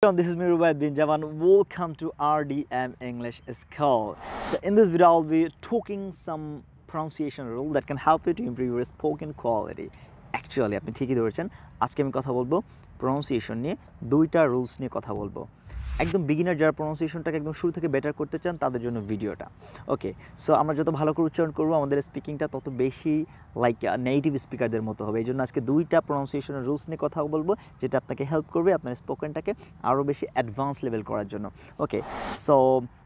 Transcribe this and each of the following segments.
This is me Rubaid bin Javan. Welcome to RDM English School. So in this video I'll be talking some pronunciation rule that can help you to improve your spoken quality. Actually আপনি ঠিকই ধরেছেন আজকে আমি কথা বলবো pronunciation নিয়ে দুইটা rules নিয়ে কথা বলবো একদম বিগিনার যারা প্রোনাউন্সিয়েশনটাকে একদম শুরু থেকে বেটার করতে চান তাদের জন্য ভিডিওটা ওকে সো আমরা যত ভালো করে উচ্চারণ করব আমাদের স্পিকিংটা তত বেশি লাইক নেটিভ স্পিকারদের মতো হবে এইজন্য আজকে দুইটা প্রোনাউন্সিয়েশনের রুলস নিয়ে কথা বলবো যেটা আপনাকে হেল্প করবে আপনার স্পোকেনটাকে আরও বেশি অ্যাডভান্স লেভেল করার জন্য okay so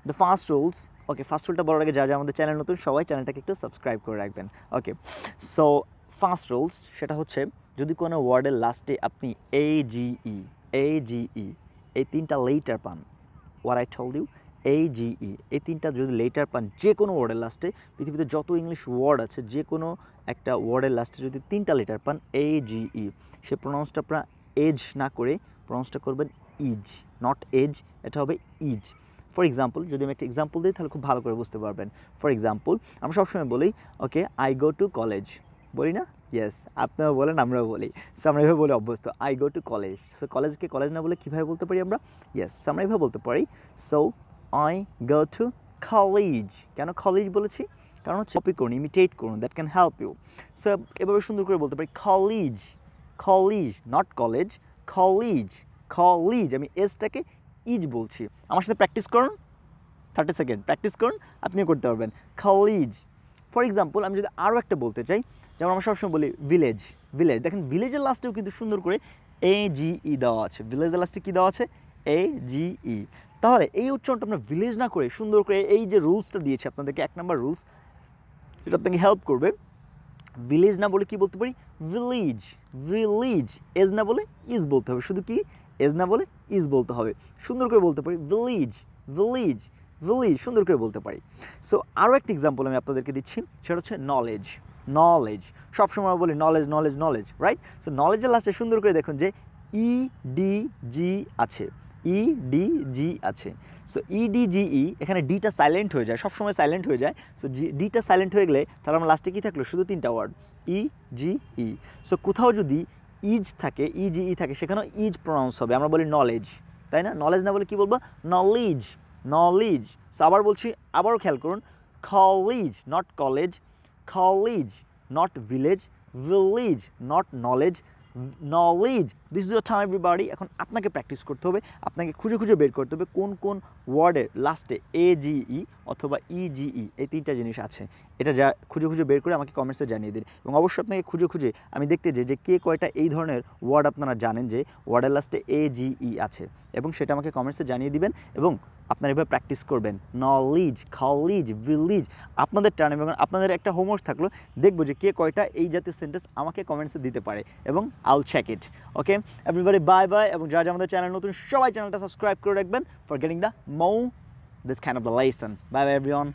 the first rules okay first রুলটা বলার আগে যারা আমাদের চ্যানেল নতুন সবাই চ্যানেলটাকে একটু সাবস্ক্রাইব করে রাখবেন ওকে সো ফার্স্ট রুলস সেটা হচ্ছে যদি কোনো ওয়ার্ডের লাস্টে আপনি AGE এই তিনটা লেটার পান what I told you AGE এই তিনটা যদি লেটার পান যে কোনো ওয়ার্ডের লাস্টে পৃথিবীতে যত ইংলিশ ওয়ার্ড আছে যে কোনো একটা ওয়ার্ডের লাস্টে যদি তিনটা লেটার পান AGE সে প্রোনাউন্সটা আপনারা এজ না করে প্রোনাউন্সটা করবেন ইজ নট এজ এটা হবে ইজ ফর এক্সাম্পল যদি আমি একটা এক্সাম্পল দিই তাহলে খুব ভালো করে বুঝতে পারবেন ফর এক্সাম্পল আমরা সবসময় বলি okay I go to college বলি না ইয়েস আপনারা বলেন আমরাও বলি সো আমরা এভাবে বলে অভ্যস্ত I go to college so কলেজকে কলেজ না বলে কীভাবে বলতে পারি আমরা ইয়েস আমরা এভাবে বলতে পারি so I go to college কেন কলেজ বলেছি কারণ হচ্ছে কপি করুন ইমিটেট করুন that can help you so এভাবে সুন্দর করে বলতে পারি college college not college college college আমি এসটাকে ইজ বলছি আমার সাথে প্র্যাকটিস করুন 30 সেকেন্ড প্র্যাকটিস করুন আপনিও করতে পারবেন কলেজ ফর এক্সাম্পল আমি যদি আরও একটা বলতে চাই যেমন আমরা সবসময় বলি ভিলেজ ভিলেজ দেখেন ভিলেজের লাস্টেও কিন্তু সুন্দর করে AGE দেওয়া আছে ভিলেজের লাস্টে কী দেওয়া আছে AGE তাহলে এই উচ্চারণটা আমরা ভিলেজ না করে সুন্দর করে এই যে রুলসটা দিয়েছে আপনাদেরকে 1 নম্বর রুলস এটা আপনাকে হেল্প করবে ভিলেজ না বলে কি বলতে পারি ভিলেজ ভিলেজ এজ না বলে ইজ বলতে হবে শুধু কি এজ না বলে ইজ বলতে হবে সুন্দর করে বলতে পারি ভিলেজ ভিলেজ ভিলেজ সুন্দর করে বলতে পারি সো আরও একটা এক্সাম্পল আমি আপনাদেরকে দিচ্ছি সেটা হচ্ছে নলেজ নলেজ সবসময় বলি knowledge knowledge knowledge right so নলেজের লাস্টে সুন্দর করে দেখুন যে EDG আছে EDG আছে সো EDGE এখানে ডিটা সাইলেন্ট হয়ে যায় সবসময় সাইলেন্ট হয়ে যায় সো ডিটা সাইলেন্ট হয়ে গেলে তাহলে আমার লাস্টে কী থাকলো শুধু তিনটা ওয়ার্ড EGE সো কোথাও যদি ইজ থাকে EGE থাকে সেখানেও ইজ প্রনাউন্স হবে আমরা বলি নলেজ তাই না নলেজ না বলে কী বলবো নলেজ নলেজ সো আবার বলছি আবারও খেয়াল করুন college not college college not village village not knowledge knowledge this is your time everybody এখন আপনাকে প্র্যাকটিস করতে হবে আপনাকে খুঁজে খুঁজে বের করতে হবে কোন কোন ওয়ার্ডের লাস্টে AGE অথবা EGE এই তিনটা জিনিস আছে এটা যা খুঁজে খুঁজে বের করে আমাকে কমেন্টসে জানিয়ে দিন এবং অবশ্যই আপনাকে খুঁজে খুঁজে আমি দেখতে চাই যে কে কয়টা এই ধরনের ওয়ার্ড আপনারা জানেন যে ওয়ার্ডের লাস্টে AGE আছে এবং সেটা আমাকে কমেন্টসে জানিয়ে দিবেন এবং আপনারা এভাবে প্র্যাকটিস করবেন নলেজ কলেজ ভিলেজ আপনাদের টার্ন এবং আপনাদের একটা হোমওয়ার্ক থাকলো দেখবো যে কে কয়টা এই জাতীয় সেন্টেন্স আমাকে কমেন্টসে দিতে পারে এবং I'll check it okay everybody bye bye এবং যারা আমাদের চ্যানেল নতুন সবাই চ্যানেলটা সাবস্ক্রাইব করে রাখবেন for getting the more this kind of the lesson bye bye everyone